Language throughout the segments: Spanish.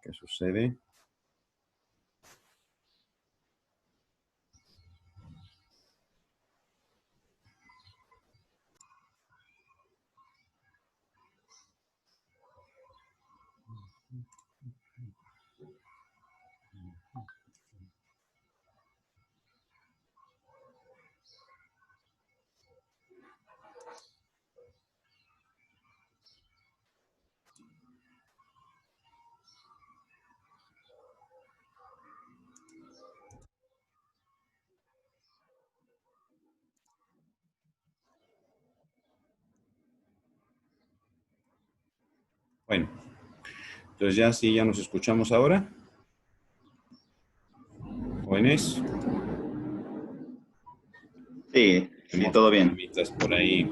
qué sucede. Bueno, entonces ya sí, ya nos escuchamos ahora. Jóvenes. Sí, sí, Tenemos todo bien. problemitas por ahí.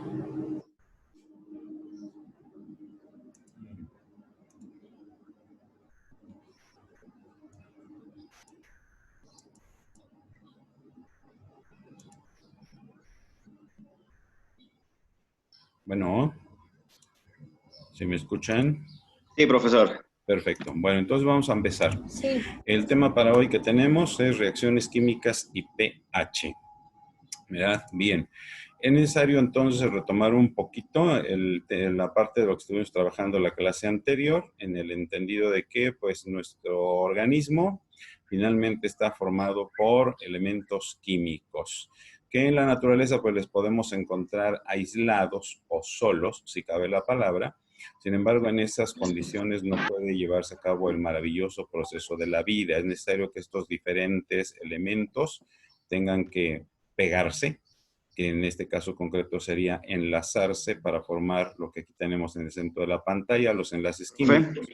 Bueno, ¿se me escuchan? Sí, profesor. Perfecto. Bueno, entonces vamos a empezar. Sí. El tema para hoy que tenemos es reacciones químicas y pH. ¿Verdad? Bien. Es necesario entonces retomar un poquito la parte de lo que estuvimos trabajando en la clase anterior, en el entendido de que pues nuestro organismo finalmente está formado por elementos químicos, que en la naturaleza pues les podemos encontrar aislados o solos, si cabe la palabra. Sin embargo, en esas condiciones no puede llevarse a cabo el maravilloso proceso de la vida. Es necesario que estos diferentes elementos tengan que pegarse, que en este caso concreto sería enlazarse para formar lo que aquí tenemos en el centro de la pantalla, los enlaces Profe, químicos.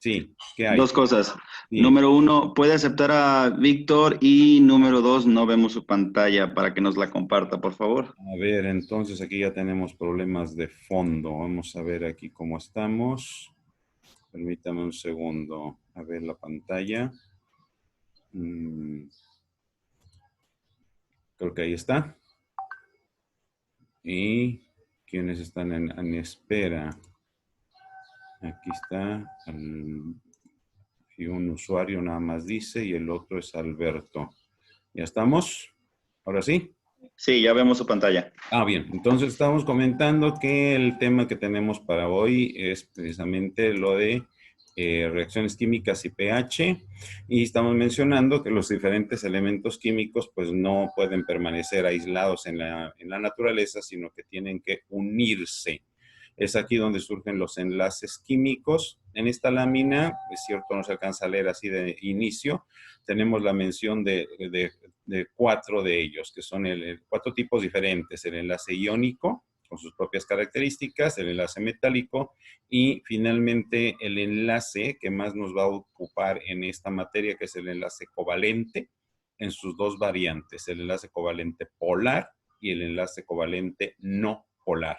Sí, ¿qué hay? dos cosas. Sí. Número uno, puede aceptar a Víctor y número dos, no vemos su pantalla para que nos la comparta, por favor. A ver, entonces aquí ya tenemos problemas de fondo. Vamos a ver aquí cómo estamos. Permítame un segundo. A ver la pantalla. Creo que ahí está. ¿Y quiénes están en espera? Aquí está. Y un usuario nada más dice y el otro es Alberto. ¿Ya estamos? ¿Ahora sí? Sí, ya vemos su pantalla. Ah, bien. Entonces estamos comentando que el tema que tenemos para hoy es precisamente lo de reacciones químicas y pH. Y estamos mencionando que los diferentes elementos químicos pues no pueden permanecer aislados en la naturaleza, sino que tienen que unirse. Es aquí donde surgen los enlaces químicos. En esta lámina, es cierto, no se alcanza a leer así de inicio, tenemos la mención de cuatro de ellos, que son cuatro tipos diferentes: el enlace iónico, con sus propias características, el enlace metálico y finalmente el enlace que más nos va a ocupar en esta materia, que es el enlace covalente, en sus dos variantes, el enlace covalente polar y el enlace covalente no polar.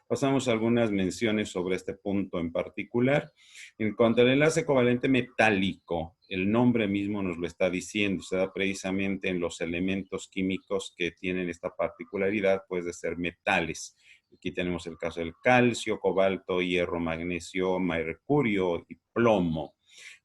Pasamos a algunas menciones sobre este punto en particular. En cuanto al enlace covalente metálico, el nombre mismo nos lo está diciendo, se da precisamente en los elementos químicos que tienen esta particularidad, pues de ser metales. Aquí tenemos el caso del calcio, cobalto, hierro, magnesio, mercurio y plomo.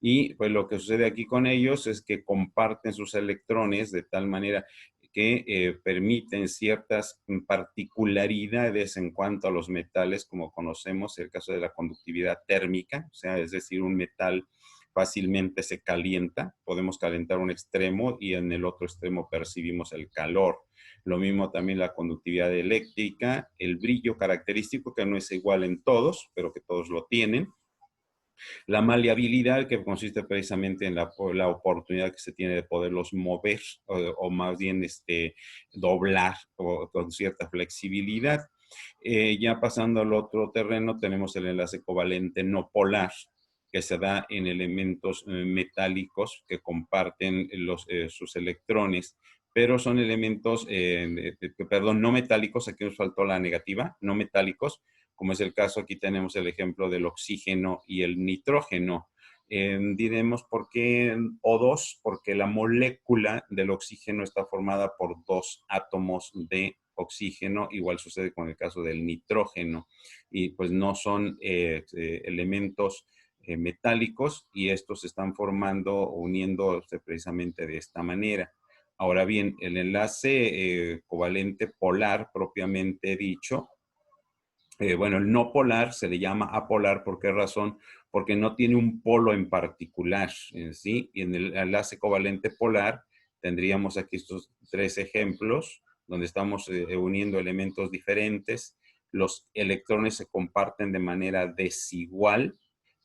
Y pues lo que sucede aquí con ellos es que comparten sus electrones de tal manera que permiten ciertas particularidades en cuanto a los metales, como conocemos el caso de la conductividad térmica, o sea, es decir, un metal fácilmente se calienta, podemos calentar un extremo y en el otro extremo percibimos el calor. Lo mismo también la conductividad eléctrica, el brillo característico, que no es igual en todos, pero que todos lo tienen. La maleabilidad, que consiste precisamente en la oportunidad que se tiene de poderlos mover o más bien doblar con cierta flexibilidad. Ya pasando al otro terreno, tenemos el enlace covalente no polar, que se da en elementos metálicos que comparten sus electrones, pero son elementos, perdón, no metálicos, aquí nos faltó la negativa, no metálicos, como es el caso, aquí tenemos el ejemplo del oxígeno y el nitrógeno. Diremos por qué O2, porque la molécula del oxígeno está formada por dos átomos de oxígeno, igual sucede con el caso del nitrógeno, y pues no son elementos metálicos y estos se están formando o uniéndose precisamente de esta manera. Ahora bien, el enlace covalente polar propiamente dicho, bueno, el no polar se le llama apolar. ¿Por qué razón? Porque no tiene un polo en particular, ¿sí? Y en el enlace covalente polar tendríamos aquí estos tres ejemplos donde estamos uniendo elementos diferentes. Los electrones se comparten de manera desigual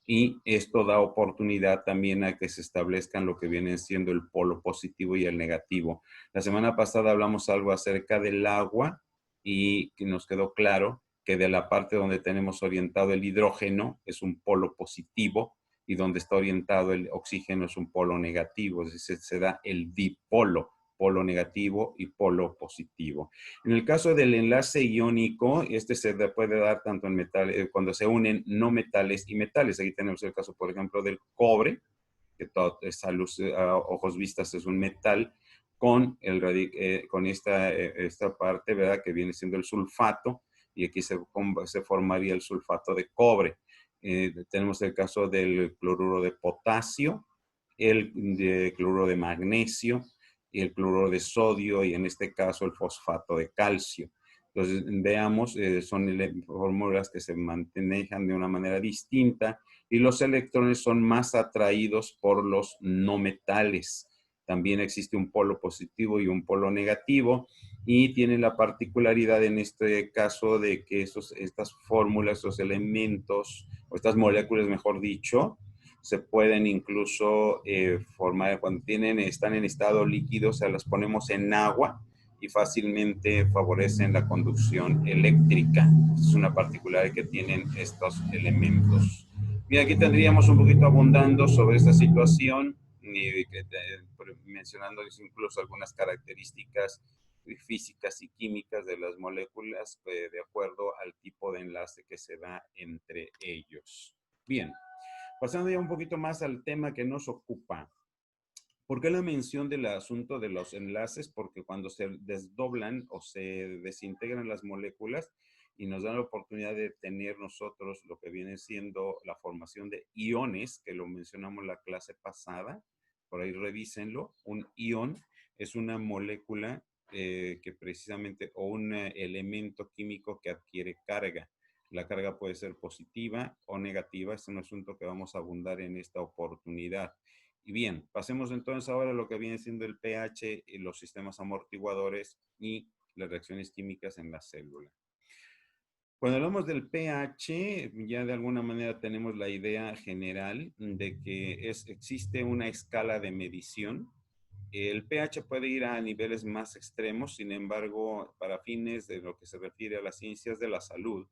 y esto da oportunidad también a que se establezcan lo que viene siendo el polo positivo y el negativo. La semana pasada hablamos algo acerca del agua y que nos quedó claro que de la parte donde tenemos orientado el hidrógeno es un polo positivo y donde está orientado el oxígeno es un polo negativo, es decir, se da el dipolo, polo negativo y polo positivo. En el caso del enlace iónico, este se puede dar tanto en metales, cuando se unen no metales y metales. Aquí tenemos el caso, por ejemplo, del cobre, que todo, a, luz, a ojos vistas es un metal, con esta parte, ¿verdad? Que viene siendo el sulfato, y aquí se formaría el sulfato de cobre. Tenemos el caso del cloruro de potasio, el de cloruro de magnesio y el cloruro de sodio, y en este caso el fosfato de calcio. Entonces, veamos, son fórmulas que se manejan de una manera distinta y los electrones son más atraídos por los no metales. También existe un polo positivo y un polo negativo y tiene la particularidad en este caso de que estas fórmulas, estos elementos, o estas moléculas, mejor dicho, se pueden incluso formar cuando están en estado líquido, o sea, las ponemos en agua y fácilmente favorecen la conducción eléctrica. Es una particularidad que tienen estos elementos. Bien, aquí tendríamos un poquito abundando sobre esta situación, mencionando incluso algunas características físicas y químicas de las moléculas de acuerdo al tipo de enlace que se da entre ellos. Bien, pasando ya un poquito más al tema que nos ocupa. ¿Por qué la mención del asunto de los enlaces? Porque cuando se desdoblan o se desintegran las moléculas y nos dan la oportunidad de tener nosotros lo que viene siendo la formación de iones, que lo mencionamos la clase pasada, por ahí revísenlo. Un ion es una molécula que precisamente, o un elemento químico que adquiere carga. La carga puede ser positiva o negativa. Es un asunto que vamos a abundar en esta oportunidad. Y bien, pasemos entonces ahora a lo que viene siendo el pH, y los sistemas amortiguadores y las reacciones químicas en la célula. Cuando hablamos del pH, ya de alguna manera tenemos la idea general de que existe una escala de medición. El pH puede ir a niveles más extremos, sin embargo, para fines de lo que se refiere a las ciencias de la salud,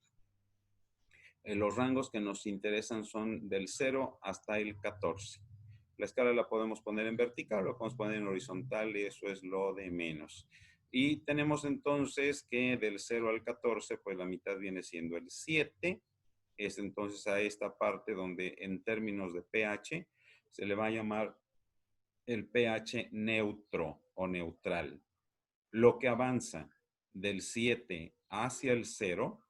los rangos que nos interesan son del 0 hasta el 14. La escala la podemos poner en vertical, la podemos poner en horizontal y eso es lo de menos. Y tenemos entonces que del 0 al 14, pues la mitad viene siendo el 7. Es entonces a esta parte donde en términos de pH se le va a llamar el pH neutro o neutral. Lo que avanza del 7 hacia el 0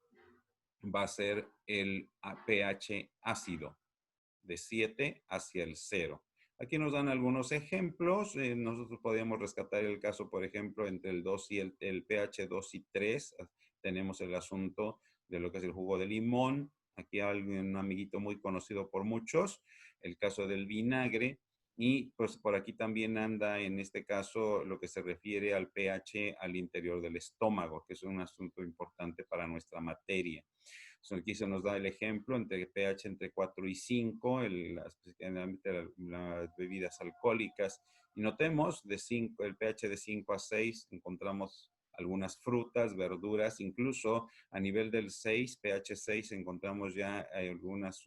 va a ser el pH ácido, de 7 hacia el 0. Aquí nos dan algunos ejemplos. Nosotros podríamos rescatar el caso, por ejemplo, entre el 2 y el pH 2 y 3. Tenemos el asunto de lo que es el jugo de limón. Aquí hay un amiguito muy conocido por muchos, el caso del vinagre. Y pues por aquí también anda en este caso lo que se refiere al pH al interior del estómago, que es un asunto importante para nuestra materia. Aquí se nos da el ejemplo entre pH entre 4 y 5, generalmente las bebidas alcohólicas. Y notemos, el pH de 5 a 6 encontramos algunas frutas, verduras, incluso a nivel del 6, pH 6, encontramos ya algunos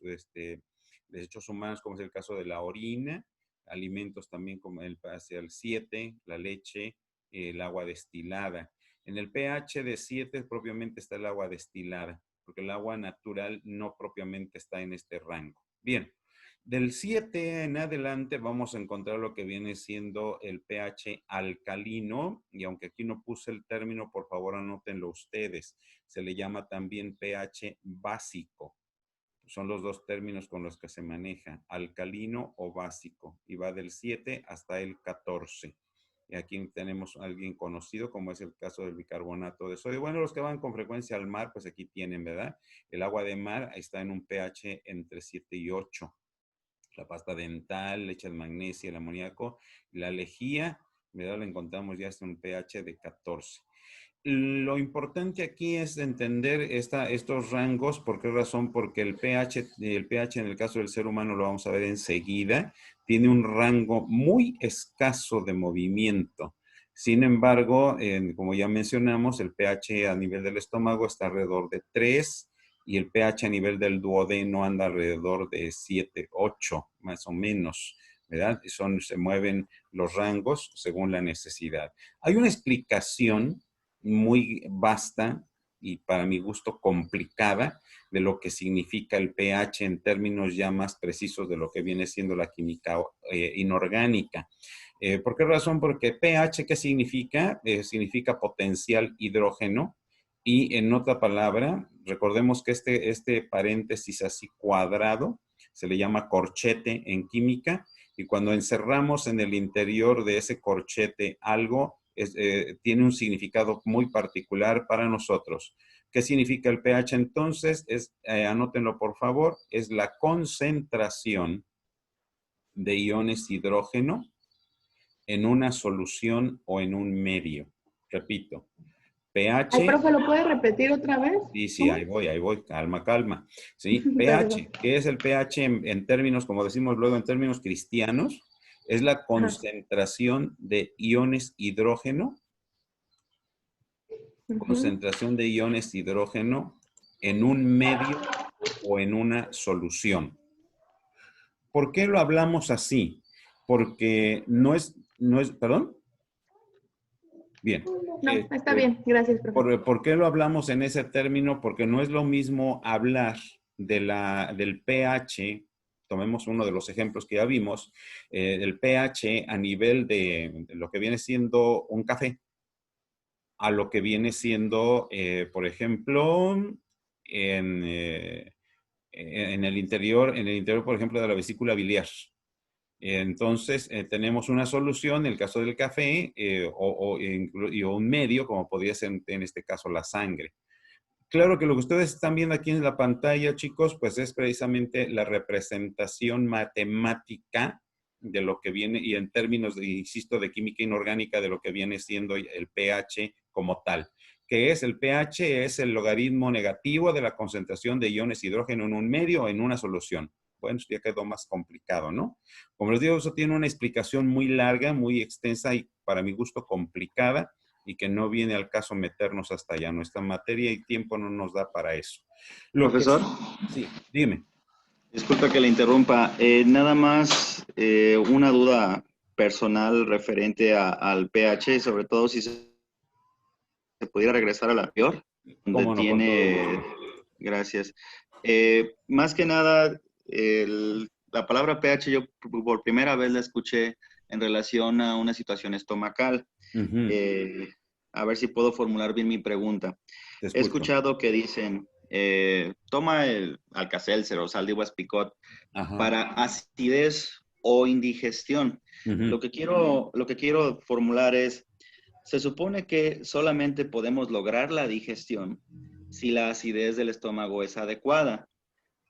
desechos humanos, como es el caso de la orina, alimentos también como hacia el 7, la leche, el agua destilada. En el pH de 7 propiamente está el agua destilada, porque el agua natural no propiamente está en este rango. Bien, del 7 en adelante vamos a encontrar lo que viene siendo el pH alcalino, y aunque aquí no puse el término, por favor anótenlo ustedes. Se le llama también pH básico. son los dos términos con los que se maneja, alcalino o básico, y va del 7 hasta el 14. Y aquí tenemos a alguien conocido, como es el caso del bicarbonato de sodio. Bueno, los que van con frecuencia al mar, pues aquí tienen, ¿verdad? El agua de mar está en un pH entre 7 y 8. La pasta dental, leche de magnesia, el amoníaco, la lejía, ¿verdad? La encontramos ya hasta un pH de 14. Lo importante aquí es entender estos rangos. ¿Por qué razón? Porque el pH en el caso del ser humano, lo vamos a ver enseguida, tiene un rango muy escaso de movimiento. Sin embargo, como ya mencionamos, el pH a nivel del estómago está alrededor de 3 y el pH a nivel del duodeno anda alrededor de 7, 8, más o menos, ¿verdad? Se mueven los rangos según la necesidad. Hay una explicación muy vasta y para mi gusto complicada de lo que significa el pH en términos ya más precisos de lo que viene siendo la química inorgánica. ¿Por qué razón? Porque pH, ¿qué significa? Significa potencial hidrógeno. Y en otra palabra, recordemos que este paréntesis así cuadrado se le llama corchete en química, y cuando encerramos en el interior de ese corchete algo, tiene un significado muy particular para nosotros. ¿Qué significa el pH entonces? Anótenlo por favor, es la concentración de iones hidrógeno en una solución o en un medio. Repito, Ay, pH. profe, ¿lo puede repetir otra vez? Sí, sí, ahí voy, calma, calma. Sí, Perdón. pH, ¿qué es el pH en términos, como decimos luego, en términos cristianos? Es la Ajá. concentración de iones hidrógeno, concentración de iones hidrógeno en un medio o en una solución. ¿Por qué lo hablamos así? Porque ¿perdón? Bien. No, está bien. Gracias, profe. ¿Por qué lo hablamos en ese término? Porque no es lo mismo hablar del pH, tomemos uno de los ejemplos que ya vimos, del pH a nivel de lo que viene siendo un café, a lo que viene siendo, por ejemplo, en el interior, por ejemplo, de la vesícula biliar. Entonces, tenemos una solución, en el caso del café, y un medio, como podría ser en este caso la sangre. Claro que lo que ustedes están viendo aquí en la pantalla, chicos, pues es precisamente la representación matemática de lo que viene, y en términos, insisto, de química inorgánica, de lo que viene siendo el pH como tal. ¿Qué es? El pH es el logaritmo negativo de la concentración de iones hidrógeno en un medio o en una solución. Bueno, ya quedó más complicado, ¿no? Como les digo, eso tiene una explicación muy larga, muy extensa y para mi gusto complicada, y que no viene al caso meternos hasta allá. Nuestra materia y tiempo no nos da para eso. Lo que Profesor, sí, dime. disculpe que le interrumpa. Nada más una duda personal referente al pH, sobre todo si se pudiera regresar a la peor, donde Cómo no, con todo tiene, gusto. gracias. Más que nada, la palabra pH yo por primera vez la escuché en relación a una situación estomacal. Eh, a ver si puedo formular bien mi pregunta. Te He escucho. escuchado que dicen, toma el Alka-Seltzer o sal de uvas picot Ajá. para acidez o indigestión. Lo que quiero formular es, se supone que solamente podemos lograr la digestión si la acidez del estómago es adecuada.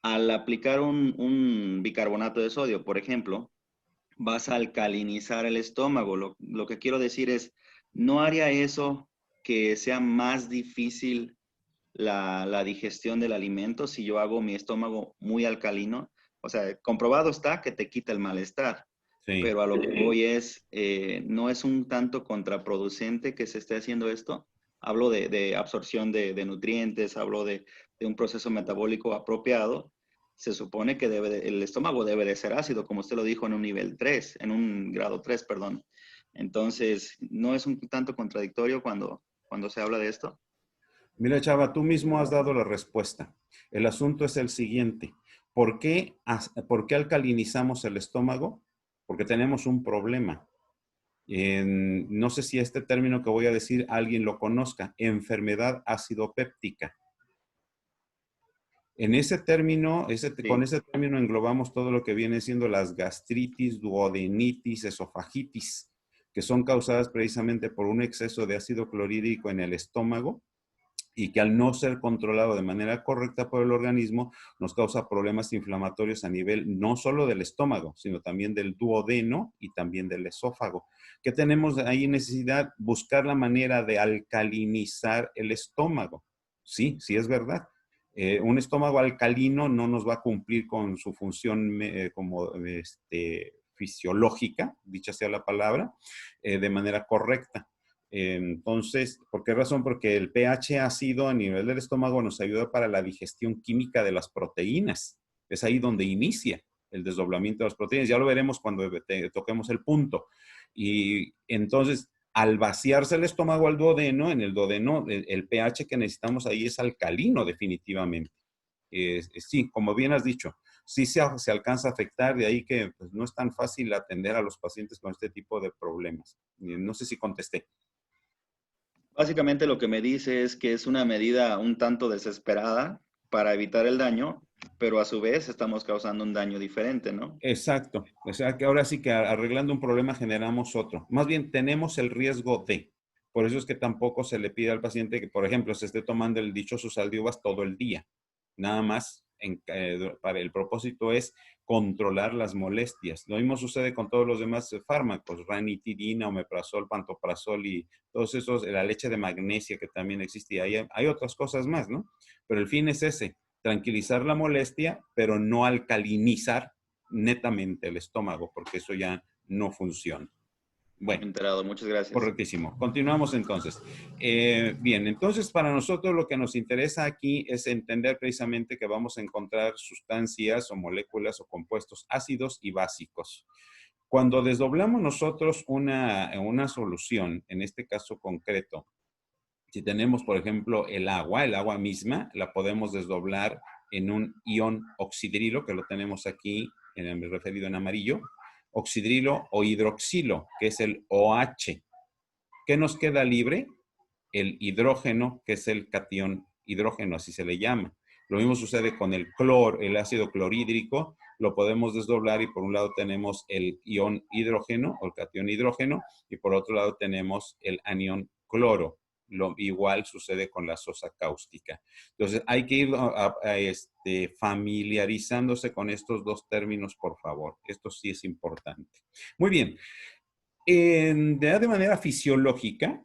Al aplicar un bicarbonato de sodio, por ejemplo, vas a alcalinizar el estómago. Lo que quiero decir es, ¿no haría eso que sea más difícil la digestión del alimento si yo hago mi estómago muy alcalino? O sea, comprobado está que te quita el malestar, Sí. pero a lo que voy es, ¿no es un tanto contraproducente que se esté haciendo esto? Hablo de absorción de nutrientes, hablo de un proceso metabólico apropiado. Se supone que el estómago debe de ser ácido, como usted lo dijo, en un nivel 3, en un grado 3, perdón. Entonces, ¿no es un tanto contradictorio cuando se habla de esto? Mira, Chava, tú mismo has dado la respuesta. El asunto es el siguiente. ¿Por qué alcalinizamos el estómago? Porque tenemos un problema. No sé si este término que voy a decir alguien lo conozca, enfermedad acidopéptica. En ese término, con Sí. ese término englobamos todo lo que viene siendo las gastritis, duodenitis, esofagitis, que son causadas precisamente por un exceso de ácido clorhídrico en el estómago y que al no ser controlado de manera correcta por el organismo nos causa problemas inflamatorios a nivel no solo del estómago, sino también del duodeno y también del esófago. ¿Qué tenemos ahí necesidad? Buscar la manera de alcalinizar el estómago. Sí, sí es verdad. Un estómago alcalino no nos va a cumplir con su función como fisiológica, dicha sea la palabra, de manera correcta. Entonces, ¿por qué razón? Porque el pH ácido a nivel del estómago nos ayuda para la digestión química de las proteínas. Es ahí donde inicia el desdoblamiento de las proteínas. Ya lo veremos cuando toquemos el punto. Y entonces, al vaciarse el estómago al duodeno, en el duodeno, el pH que necesitamos ahí es alcalino definitivamente. Sí, como bien has dicho, sí se alcanza a afectar, de ahí que pues, no es tan fácil atender a los pacientes con este tipo de problemas. No sé si contesté. Básicamente lo que me dice es que es una medida un tanto desesperada para evitar el daño, pero a su vez estamos causando un daño diferente, ¿no? Exacto. O sea que ahora sí que arreglando un problema generamos otro. Más bien tenemos el riesgo de. Por eso es que tampoco se le pide al paciente que, por ejemplo, se esté tomando el dichoso sal de uvas todo el día. Nada más para el propósito es controlar las molestias. Lo mismo sucede con todos los demás fármacos, ranitidina, omeprazol, pantoprazol y todos esos, la leche de magnesia que también existe. Y hay otras cosas más, ¿no? Pero el fin es ese, tranquilizar la molestia, pero no alcalinizar netamente el estómago, porque eso ya no funciona. Bueno, Enterado, muchas gracias. correctísimo. Continuamos entonces. Bien, entonces para nosotros lo que nos interesa aquí es entender precisamente que vamos a encontrar sustancias o moléculas o compuestos ácidos y básicos. Cuando desdoblamos nosotros una solución, en este caso concreto, si tenemos, por ejemplo, el agua misma, la podemos desdoblar en un ion oxidrilo, que lo tenemos aquí referido en amarillo, oxidrilo o hidroxilo, que es el OH. ¿Qué nos queda libre? El hidrógeno, que es el catión hidrógeno, así se le llama. Lo mismo sucede con el ácido clorhídrico, lo podemos desdoblar y por un lado tenemos el ion hidrógeno o el catión hidrógeno y por otro lado tenemos el anión cloro. Lo igual sucede con la sosa cáustica. Entonces hay que ir familiarizándose con estos dos términos, por favor. Esto sí es importante. Muy bien. De manera fisiológica,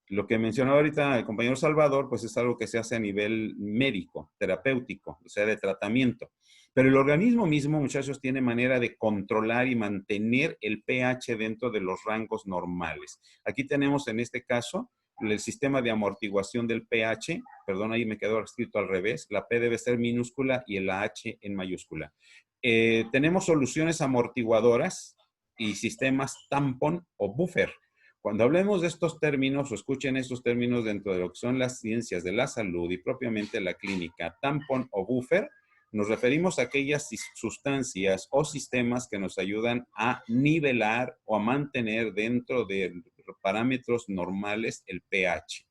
lo que mencionaba ahorita el compañero Salvador, pues es algo que se hace a nivel médico, terapéutico, o sea, de tratamiento. Pero el organismo mismo, muchachos, tiene manera de controlar y mantener el pH dentro de los rangos normales. Aquí tenemos en este caso el sistema de amortiguación del pH, perdón, ahí me quedó escrito al revés, la P debe ser minúscula y el H en mayúscula. Tenemos soluciones amortiguadoras y sistemas tampón o buffer. Cuando hablemos de estos términos, o escuchen estos términos dentro de lo que son las ciencias de la salud y propiamente la clínica, tampón o buffer, nos referimos a aquellas sustancias o sistemas que nos ayudan a nivelar o a mantener dentro de parámetros normales el pH.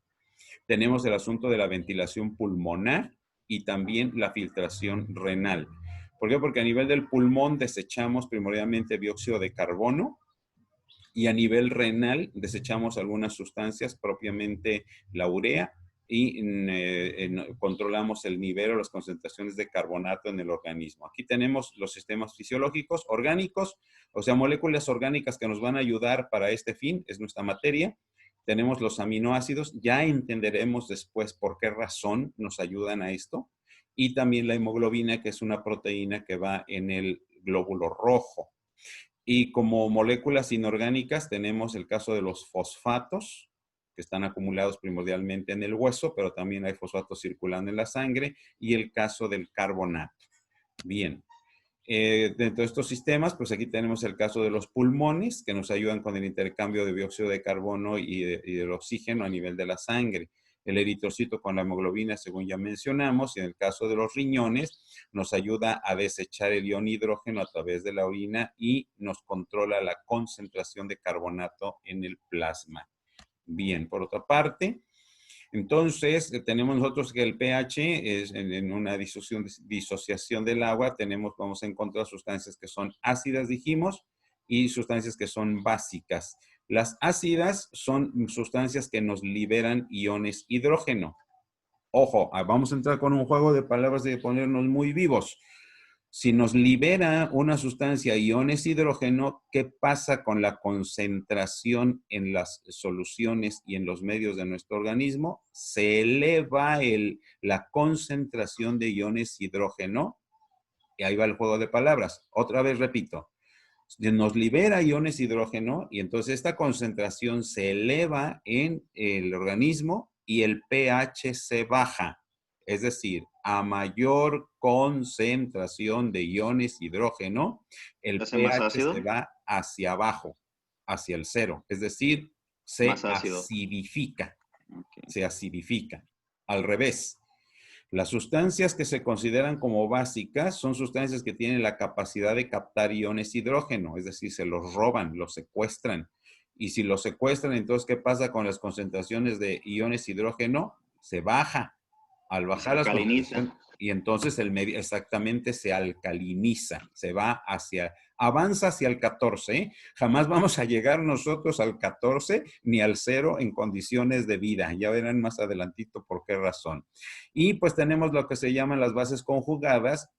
Tenemos el asunto de la ventilación pulmonar y también la filtración renal. ¿Por qué? Porque a nivel del pulmón desechamos primordialmente dióxido de carbono y a nivel renal desechamos algunas sustancias, propiamente la urea, y controlamos el nivel o las concentraciones de carbonato en el organismo. Aquí tenemos los sistemas fisiológicos, orgánicos, o sea, moléculas orgánicas que nos van a ayudar para este fin, es nuestra materia. Tenemos los aminoácidos, ya entenderemos después por qué razón nos ayudan a esto. Y también la hemoglobina, que es una proteína que va en el glóbulo rojo. Y como moléculas inorgánicas tenemos el caso de los fosfatos, que están acumulados primordialmente en el hueso, pero también hay fosfatos circulando en la sangre, y el caso del carbonato. Bien. Dentro de estos sistemas, pues aquí tenemos el caso de los pulmones, que nos ayudan con el intercambio de dióxido de carbono y del oxígeno a nivel de la sangre. El eritrocito con la hemoglobina, según ya mencionamos, y en el caso de los riñones, nos ayuda a desechar el ion hidrógeno a través de la orina y nos controla la concentración de carbonato en el plasma. Bien, por otra parte, Entonces, tenemos nosotros que el pH es en una disociación del agua, vamos a encontrar sustancias que son ácidas, dijimos, y sustancias que son básicas. Las ácidas son sustancias que nos liberan iones hidrógeno. Ojo, vamos a entrar con un juego de palabras de ponernos muy vivos. Si nos libera una sustancia iones hidrógeno, ¿qué pasa con la concentración en las soluciones y en los medios de nuestro organismo? Se eleva la concentración de iones hidrógeno. Y ahí va el juego de palabras. Otra vez repito. Nos libera iones hidrógeno y entonces esta concentración se eleva en el organismo y el pH se baja. Es decir, a mayor concentración de iones hidrógeno, el ¿Hace más pH ácido? se va hacia abajo, hacia el cero. Es decir, se Más ácido. acidifica. Okay. Se acidifica. Al revés. Las sustancias que se consideran como básicas son sustancias que tienen la capacidad de captar iones hidrógeno, es decir, se los roban, los secuestran. Y si los secuestran, entonces, ¿qué pasa con las concentraciones de iones hidrógeno? Se baja. Al bajar las concentraciones, y entonces el medio exactamente se alcaliniza, se va avanza hacia el 14, ¿eh? Jamás vamos a llegar nosotros al 14 ni al 0 en condiciones de vida. Ya verán más adelantito por qué razón. Y pues tenemos lo que se llaman las bases conjugadas,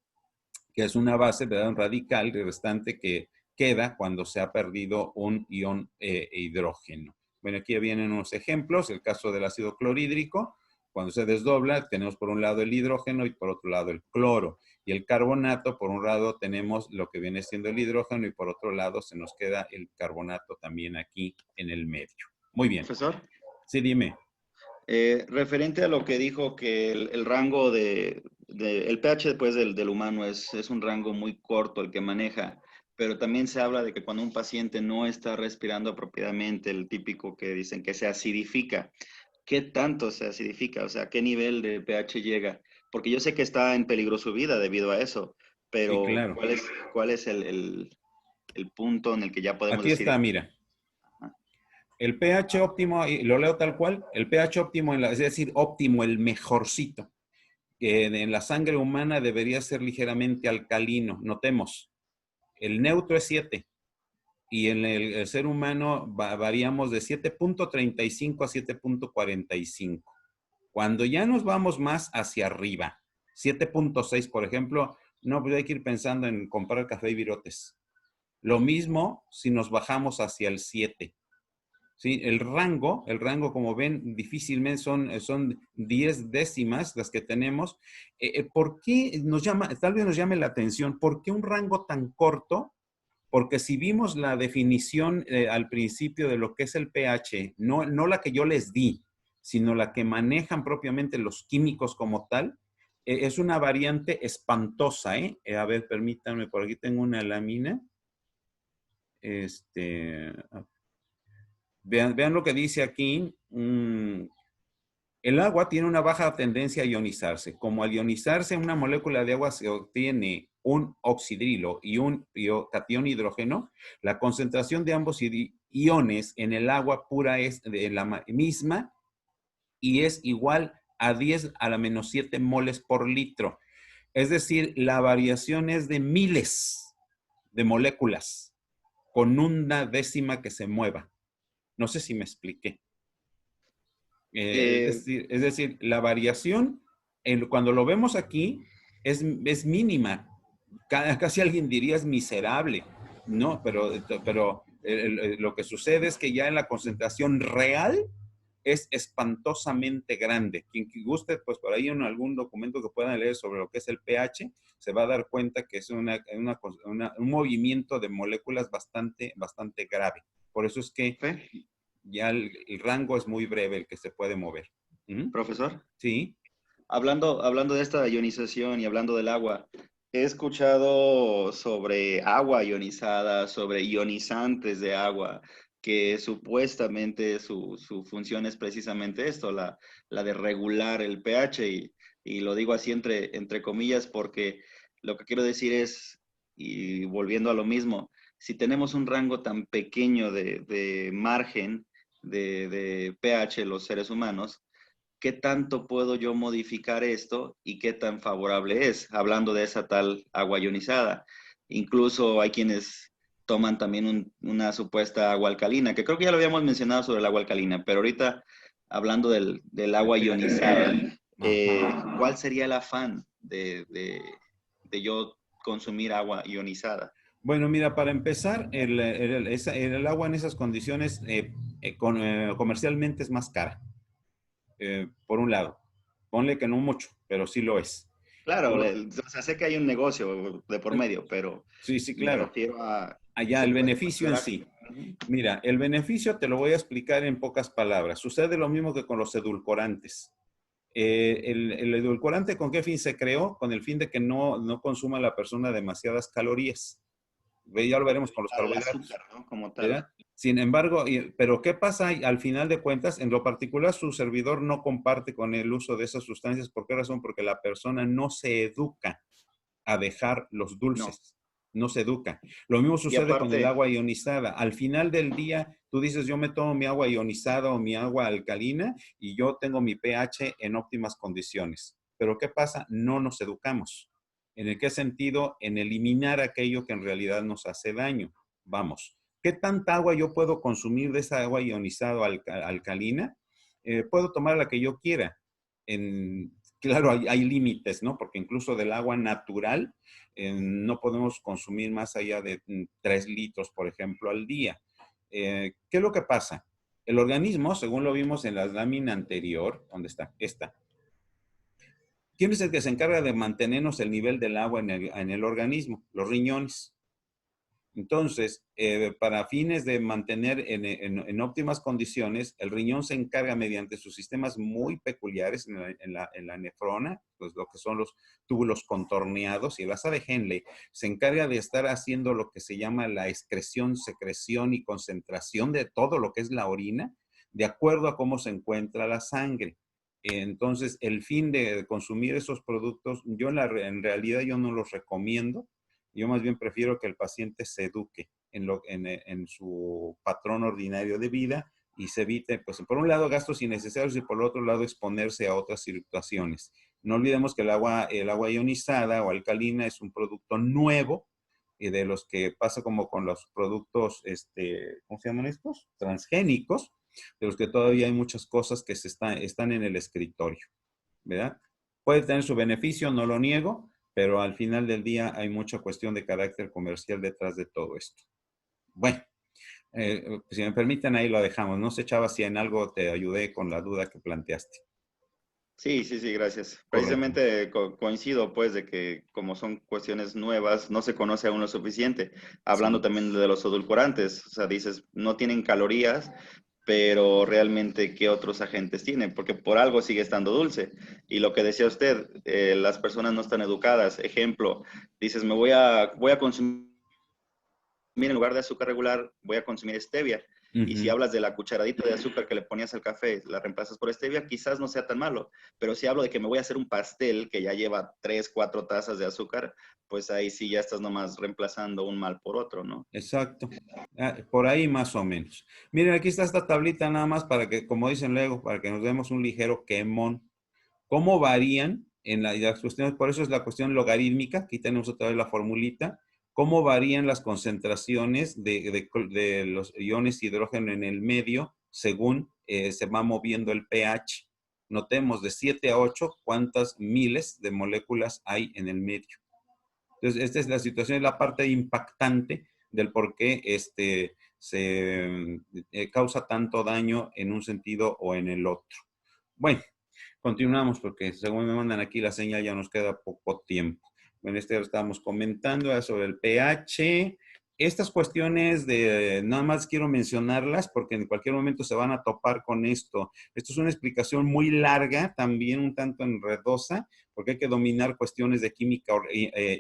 que es una base, ¿verdad? Un radical restante que queda cuando se ha perdido un ion hidrógeno. Bueno, aquí vienen unos ejemplos, el caso del ácido clorhídrico. Cuando se desdobla, tenemos por un lado el hidrógeno y por otro lado el cloro. Y el carbonato, por un lado tenemos lo que viene siendo el hidrógeno y por otro lado se nos queda el carbonato también aquí en el medio. Muy bien. Profesor. Sí, dime. Referente a lo que dijo que el rango el pH después del humano es un rango muy corto el que maneja, pero también se habla de que cuando un paciente no está respirando apropiadamente, el típico que dicen que se acidifica, ¿qué tanto se acidifica? O sea, ¿qué nivel de pH llega? Porque yo sé que está en peligro su vida debido a eso, Sí, pero claro. ¿cuál es el punto en el que ya podemos Aquí decir? está, mira. El pH óptimo, y lo leo tal cual, el pH óptimo, es decir, óptimo, el mejorcito, que en la sangre humana debería ser ligeramente alcalino. Notemos, el neutro es 7 y en el ser humano variamos de 7.35 a 7.45. Cuando ya nos vamos más hacia arriba, 7.6, por ejemplo, no, pues hay que ir pensando en comprar café y virotes. Lo mismo si nos bajamos hacia el 7. ¿Sí? El rango, como ven, difícilmente son 10 décimas las que tenemos. ¿Por qué tal vez nos llame la atención, por qué un rango tan corto? Porque si vimos la definición al principio de lo que es el pH, no la que yo les di, sino la que manejan propiamente los químicos como tal, es una variante espantosa, ¿eh? A ver, permítanme, por aquí tengo una lámina. Vean lo que dice aquí. El agua tiene una baja tendencia a ionizarse. Como al ionizarse una molécula de agua se obtiene un oxidrilo y un catión hidrógeno, la concentración de ambos iones en el agua pura es de la misma y es igual a 10 a la menos 7 moles por litro. Es decir, la variación es de miles de moléculas con una décima que se mueva. No sé si me expliqué. Es decir, la variación, cuando lo vemos aquí, es mínima. Casi alguien diría es miserable, ¿no? Pero lo que sucede es que ya en la concentración real es espantosamente grande. Quien guste, pues por ahí en algún documento que puedan leer sobre lo que es el pH, se va a dar cuenta que es un movimiento de moléculas bastante grave. Por eso es que ya el rango es muy breve el que se puede mover. Profesor. Sí. Hablando de esta ionización y hablando del agua, he escuchado sobre agua ionizada, sobre ionizantes de agua, que supuestamente su función es precisamente esto, la de regular el pH, y lo digo así entre comillas porque lo que quiero decir es, y volviendo a lo mismo, si tenemos un rango tan pequeño de margen de pH los seres humanos, ¿qué tanto puedo yo modificar esto y qué tan favorable es? Hablando de esa tal agua ionizada. Incluso hay quienes toman también una supuesta agua alcalina, que creo que ya lo habíamos mencionado sobre el agua alcalina, pero ahorita hablando del agua ionizada, ¿cuál sería el afán de yo consumir agua ionizada? Bueno, mira, para empezar, el agua en esas condiciones comercialmente es más cara. Por un lado, ponle que no mucho, pero sí lo es. Claro, o sea, sé que hay un negocio de por medio, pero Sí, sí, me claro. refiero a que Allá, se el puede beneficio en considerar. sí. Ujú. Mira, el beneficio te lo voy a explicar en pocas palabras. Sucede lo mismo que con los edulcorantes. El edulcorante, ¿con qué fin se creó? Con el fin de que no consuma la persona demasiadas calorías. Ya lo Para veremos con los evitar el carbohidratos, azúcar, ¿no? Como tal. ¿verdad? Sin embargo, pero ¿qué pasa al final de cuentas? En lo particular, su servidor no comparte con el uso de esas sustancias. ¿Por qué razón? Porque la persona no se educa a dejar los No. dulces. No se educa. Lo mismo Y sucede con el aparte, agua ionizada. Al final del día, tú dices, yo me tomo mi agua ionizada o mi agua alcalina y yo tengo mi pH en óptimas condiciones. Pero ¿qué pasa? No nos educamos. ¿En el qué sentido? En eliminar aquello que en realidad nos hace daño. Vamos, ¿qué tanta agua yo puedo consumir de esa agua ionizada o alcalina? Puedo tomar la que yo quiera. Claro, hay límites, ¿no? Porque incluso del agua natural no podemos consumir más allá de 3 litros, por ejemplo, al día. ¿Qué es lo que pasa? El organismo, según lo vimos en la lámina anterior, ¿dónde está? Esta. ¿Quién es el que se encarga de mantenernos el nivel del agua en el organismo? Los riñones. Entonces, para fines de mantener en óptimas condiciones, el riñón se encarga mediante sus sistemas muy peculiares en la nefrona, pues lo que son los túbulos contorneados, y el asa de Henle se encarga de estar haciendo lo que se llama la excreción, secreción y concentración de todo lo que es la orina, de acuerdo a cómo se encuentra la sangre. Entonces, el fin de consumir esos productos, yo en realidad yo no los recomiendo. Yo más bien prefiero que el paciente se eduque en su patrón ordinario de vida y se evite, pues, por un lado, gastos innecesarios y por el otro lado, exponerse a otras situaciones. No olvidemos que el agua ionizada o alcalina es un producto nuevo y de los que pasa como con los productos, ¿cómo se llaman estos? Transgénicos, de los que todavía hay muchas cosas que están en el escritorio, ¿verdad? Puede tener su beneficio, no lo niego, pero al final del día hay mucha cuestión de carácter comercial detrás de todo esto. Bueno, si me permiten, ahí lo dejamos. No sé, Chava, si en algo te ayudé con la duda que planteaste. sí, sí, sí, gracias. Correcto. Precisamente coincido, pues, de que como son cuestiones nuevas, no se conoce aún lo suficiente. Hablando Sí. también de los edulcorantes, o sea, dices, no tienen calorías, pero realmente, ¿qué otros agentes tienen? Porque por algo sigue estando dulce. Y lo que decía usted, las personas no están educadas. Ejemplo, dices, voy a consumir en lugar de azúcar regular, voy a consumir stevia. Y si Ujú. hablas de la cucharadita de azúcar que le ponías al café, la reemplazas por stevia, quizás no sea tan malo. Pero si hablo de que me voy a hacer un pastel que ya lleva 3, 4 tazas de azúcar, pues ahí sí ya estás nomás reemplazando un mal por otro, ¿no? Exacto. Por ahí más o menos. Miren, aquí está esta tablita nada más para que, como dicen luego, para que nos demos un ligero quemón. ¿Cómo varían en las cuestiones? Por eso es la cuestión logarítmica. Aquí tenemos otra vez la formulita. ¿Cómo varían las concentraciones de los iones hidrógeno en el medio según se va moviendo el pH? Notemos de 7 a 8 cuántas miles de moléculas hay en el medio. Entonces, esta es la situación, es la parte impactante del por qué se causa tanto daño en un sentido o en el otro. Bueno, continuamos porque según me mandan aquí la señal ya nos queda poco tiempo. Bueno, estábamos comentando sobre el pH. Estas cuestiones nada más quiero mencionarlas porque en cualquier momento se van a topar con esto. Esto es una explicación muy larga, también un tanto enredosa, porque hay que dominar cuestiones de química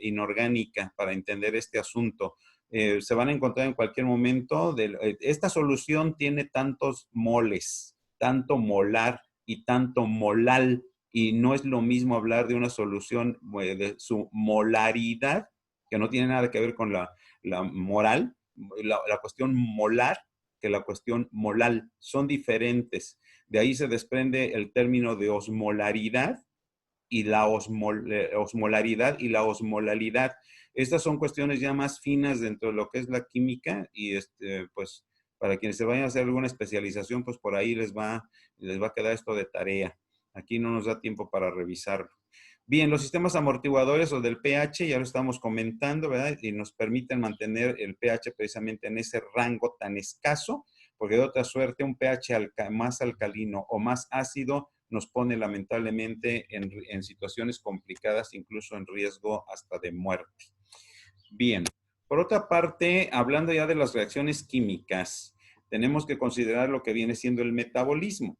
inorgánica para entender este asunto. Se van a encontrar en cualquier momento. Esta solución tiene tantos moles, tanto molar y tanto molal, y no es lo mismo hablar de una solución de su molaridad, que no tiene nada que ver con la moral, la cuestión molar, que la cuestión molal. Son diferentes. De ahí se desprende el término de osmolaridad y la osmolaridad y la osmolalidad. Estas son cuestiones ya más finas dentro de lo que es la química y pues para quienes se vayan a hacer alguna especialización, pues por ahí les va a quedar esto de tarea. Aquí no nos da tiempo para revisarlo. Bien, los sistemas amortiguadores o del pH, ya lo estamos comentando, ¿verdad? Y nos permiten mantener el pH precisamente en ese rango tan escaso, porque de otra suerte un pH más alcalino o más ácido nos pone lamentablemente en situaciones complicadas, incluso en riesgo hasta de muerte. Bien, por otra parte, hablando ya de las reacciones químicas, tenemos que considerar lo que viene siendo el metabolismo.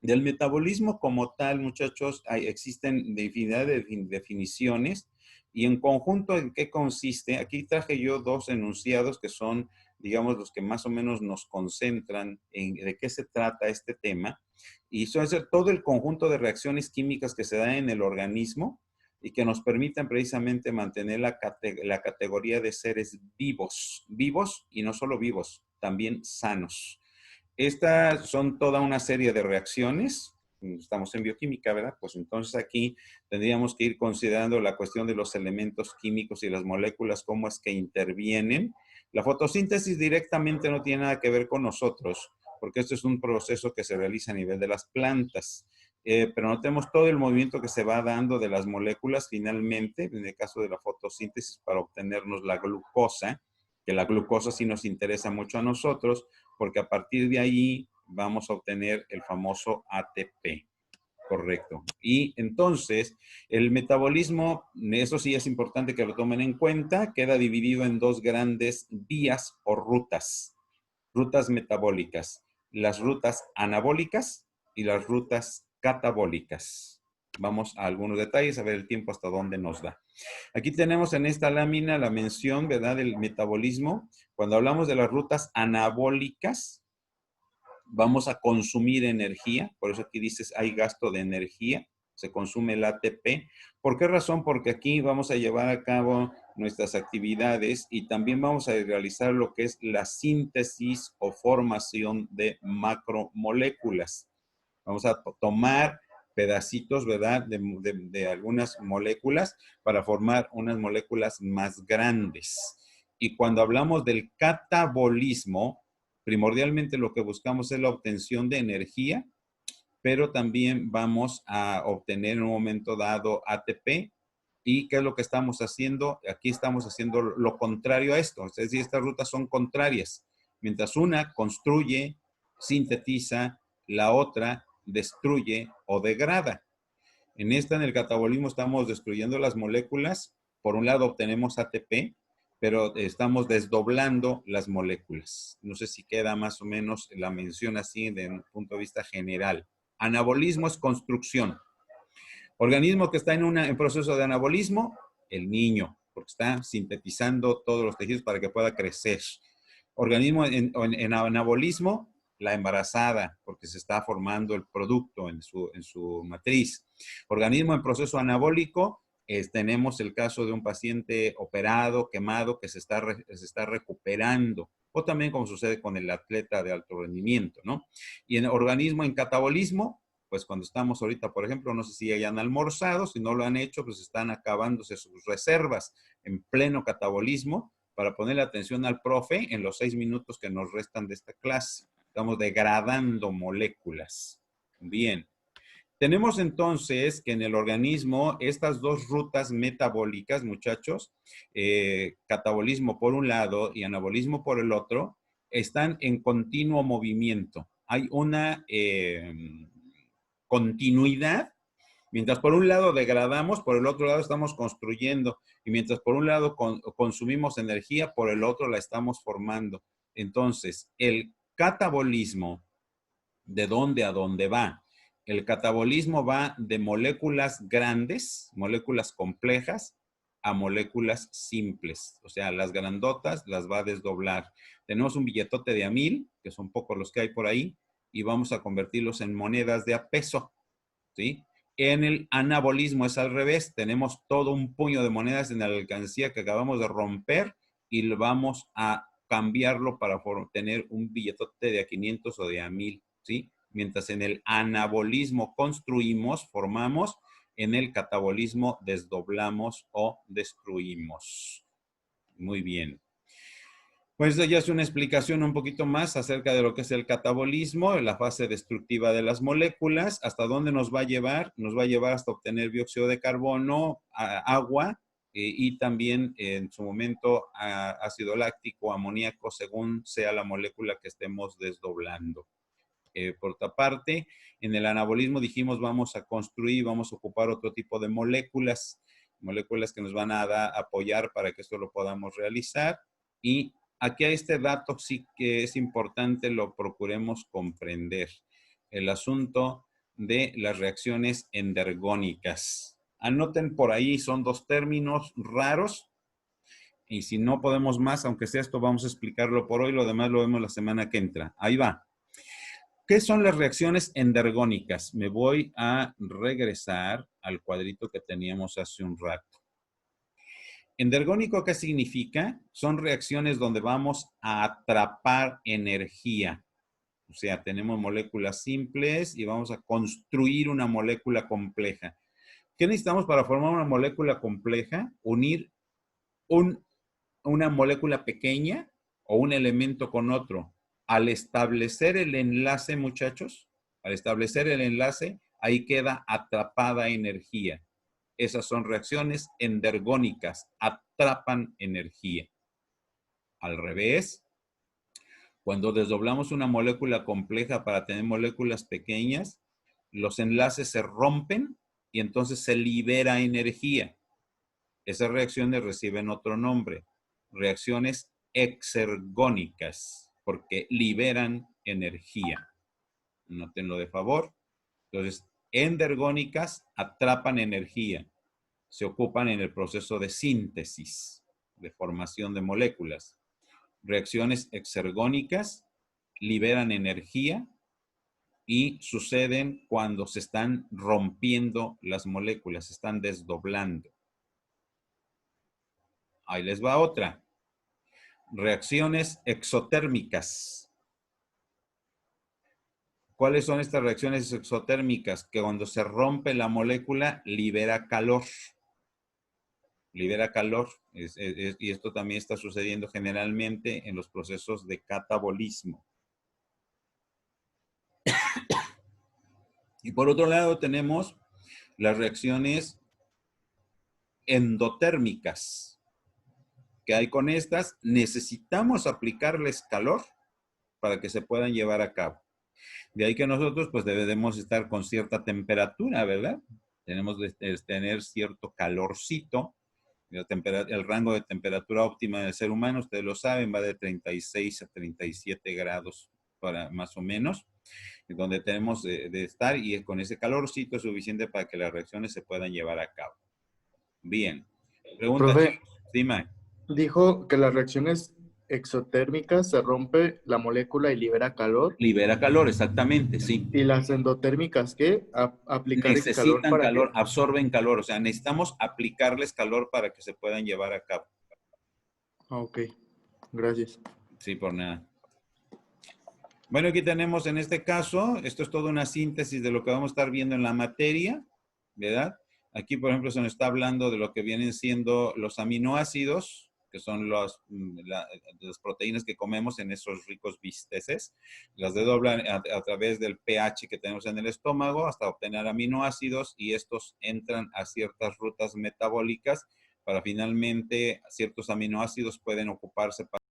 Del metabolismo como tal, muchachos, existen infinidad de definiciones y en conjunto, ¿en qué consiste? Aquí traje yo dos enunciados que son, digamos, los que más o menos nos concentran en de qué se trata este tema. Y suele ser todo el conjunto de reacciones químicas que se dan en el organismo y que nos permitan precisamente mantener la categoría de seres vivos, vivos y no solo vivos, también sanos. Estas son toda una serie de reacciones. Estamos en bioquímica, ¿verdad? Pues entonces aquí tendríamos que ir considerando la cuestión de los elementos químicos y las moléculas, cómo es que intervienen. La fotosíntesis directamente no tiene nada que ver con nosotros, porque esto es un proceso que se realiza a nivel de las plantas. Pero notemos todo el movimiento que se va dando de las moléculas finalmente, en el caso de la fotosíntesis, para obtenernos la glucosa, que la glucosa sí nos interesa mucho a nosotros, porque a partir de ahí vamos a obtener el famoso ATP. Correcto. Y entonces, el metabolismo, eso sí es importante que lo tomen en cuenta, queda dividido en dos grandes vías o rutas metabólicas. Las rutas anabólicas y las rutas catabólicas. Vamos a algunos detalles, a ver el tiempo hasta dónde nos da. Aquí tenemos en esta lámina la mención, ¿verdad?, del metabolismo. Cuando hablamos de las rutas anabólicas, vamos a consumir energía. Por eso aquí dices, hay gasto de energía. Se consume el ATP. ¿Por qué razón? Porque aquí vamos a llevar a cabo nuestras actividades y también vamos a realizar lo que es la síntesis o formación de macromoléculas. Vamos a tomar pedacitos, ¿verdad?, de algunas moléculas para formar unas moléculas más grandes. Y cuando hablamos del catabolismo, primordialmente lo que buscamos es la obtención de energía, pero también vamos a obtener en un momento dado ATP. ¿Y qué es lo que estamos haciendo? Aquí estamos haciendo lo contrario a esto. Es decir, estas rutas son contrarias. Mientras una construye, sintetiza, la otra destruye o degrada. En el catabolismo, estamos destruyendo las moléculas. Por un lado obtenemos ATP, pero estamos desdoblando las moléculas. No sé si queda más o menos la mención así desde un punto de vista general. Anabolismo es construcción. Organismo que está en proceso de anabolismo, el niño, porque está sintetizando todos los tejidos para que pueda crecer. Organismo en anabolismo, la embarazada, porque se está formando el producto en su matriz. Organismo en proceso anabólico, tenemos el caso de un paciente operado, quemado, que se está recuperando, o también como sucede con el atleta de alto rendimiento, ¿no? Y en organismo en catabolismo, pues cuando estamos ahorita, por ejemplo, no sé si hayan almorzado, si no lo han hecho, pues están acabándose sus reservas en pleno catabolismo para ponerle atención al profe en los 6 minutos que nos restan de esta clase. Estamos degradando moléculas. Bien. Tenemos entonces que en el organismo estas dos rutas metabólicas, muchachos, catabolismo por un lado y anabolismo por el otro, están en continuo movimiento. Hay una continuidad. Mientras por un lado degradamos, por el otro lado estamos construyendo. Y mientras por un lado consumimos energía, por el otro la estamos formando. Entonces, el catabolismo, ¿de dónde a dónde va? El catabolismo va de moléculas grandes, moléculas complejas, a moléculas simples. O sea, las grandotas las va a desdoblar. Tenemos un billetote de $1,000, que son pocos los que hay por ahí, y vamos a convertirlos en monedas de a peso, ¿sí? En el anabolismo es al revés. Tenemos todo un puño de monedas en la alcancía que acabamos de romper y lo vamos a cambiarlo para tener un billetote de a 500 o de a 1000, ¿sí? Mientras en el anabolismo construimos, formamos, en el catabolismo desdoblamos o destruimos. Muy bien. Pues ya es una explicación un poquito más acerca de lo que es el catabolismo, la fase destructiva de las moléculas, hasta dónde nos va a llevar. Nos va a llevar hasta obtener dióxido de carbono, agua y también en su momento ácido láctico, amoníaco, según sea la molécula que estemos desdoblando. Por otra parte, en el anabolismo dijimos vamos a construir, vamos a ocupar otro tipo de moléculas que nos van a apoyar para que esto lo podamos realizar. Y aquí a este dato sí que es importante lo procuremos comprender. El asunto de las reacciones endergónicas. Anoten por ahí, son dos términos raros. Y si no podemos más, aunque sea esto, vamos a explicarlo por hoy. Lo demás lo vemos la semana que entra. Ahí va. ¿Qué son las reacciones endergónicas? Me voy a regresar al cuadrito que teníamos hace un rato. ¿Endergónico qué significa? Son reacciones donde vamos a atrapar energía. O sea, tenemos moléculas simples y vamos a construir una molécula compleja. ¿Qué necesitamos para formar una molécula compleja? Unir una molécula pequeña o un elemento con otro. Al establecer el enlace, muchachos, al establecer el enlace, ahí queda atrapada energía. Esas son reacciones endergónicas, atrapan energía. Al revés, cuando desdoblamos una molécula compleja para tener moléculas pequeñas, los enlaces se rompen y entonces se libera energía. Esas reacciones reciben otro nombre, reacciones exergónicas, porque liberan energía. Nótenlo de favor. Entonces, endergónicas atrapan energía. Se ocupan en el proceso de síntesis, de formación de moléculas. Reacciones exergónicas liberan energía y suceden cuando se están rompiendo las moléculas, se están desdoblando. Ahí les va otra. Reacciones exotérmicas. ¿Cuáles son estas reacciones exotérmicas? Que cuando se rompe la molécula, libera calor. Libera calor. Y esto también está sucediendo generalmente en los procesos de catabolismo. Y por otro lado tenemos las reacciones endotérmicas. ¿Qué hay con estas? Necesitamos aplicarles calor para que se puedan llevar a cabo. De ahí que nosotros pues debemos estar con cierta temperatura, ¿verdad? Tenemos que tener cierto calorcito. El rango de temperatura óptima del ser humano, ustedes lo saben, va de 36 a 37 grados para más o menos, donde tenemos de estar, y con ese calorcito es suficiente para que las reacciones se puedan llevar a cabo. Bien. Pregunta, Profe, dime. dijo que las reacciones exotérmicas se rompe la molécula y libera calor. Libera calor, exactamente, sí. ¿Y las endotérmicas qué? Aplicar Necesitan calor, que... absorben calor. O sea, necesitamos aplicarles calor para que se puedan llevar a cabo. Ok, gracias. Sí, por nada. Bueno, aquí tenemos en este caso, esto es toda una síntesis de lo que vamos a estar viendo en la materia, ¿verdad? Aquí, por ejemplo, se nos está hablando de lo que vienen siendo los aminoácidos, que son las proteínas que comemos en esos ricos bisteces. Las desdoblan a través del pH que tenemos en el estómago hasta obtener aminoácidos, y estos entran a ciertas rutas metabólicas para finalmente ciertos aminoácidos pueden ocuparse para